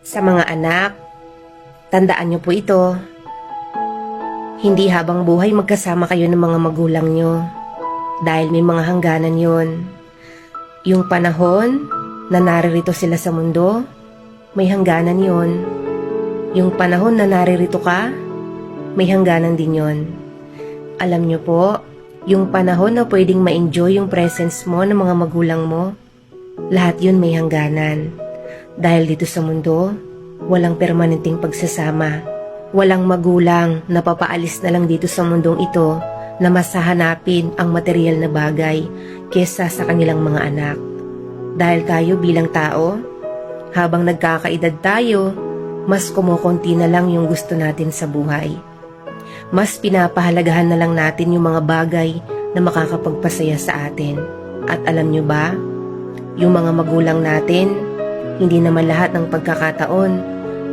Sa mga anak, tandaan niyo po ito. Hindi habang buhay magkasama kayo ng mga magulang niyo dahil may mga hangganan yon. Yung panahon na naririto sila sa mundo, may hangganan yon. Yung panahon na naririto ka, may hangganan din yon. Alam niyo po, yung panahon na pwedeng ma-enjoy yung presence mo ng mga magulang mo, lahat yun may hangganan. Dahil dito sa mundo, walang permanenteng pagsasama. Walang magulang na papaalis na lang dito sa mundong ito na mas hahanapin ang material na bagay kesa sa kanilang mga anak. Dahil tayo bilang tao, habang nagkakaedad tayo, mas kumukunti na lang yung gusto natin sa buhay. Mas pinapahalagahan na lang natin yung mga bagay na makakapagpasaya sa atin. At alam nyo ba, yung mga magulang natin, hindi naman lahat ng pagkakataon,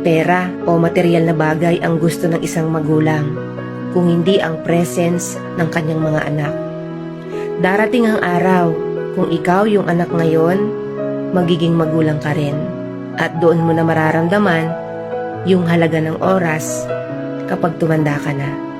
pera o material na bagay ang gusto ng isang magulang, kung hindi ang presence ng kanyang mga anak. Darating ang araw, kung ikaw yung anak ngayon, magiging magulang ka rin. At doon mo na mararamdaman yung halaga ng oras kapag tumanda ka na.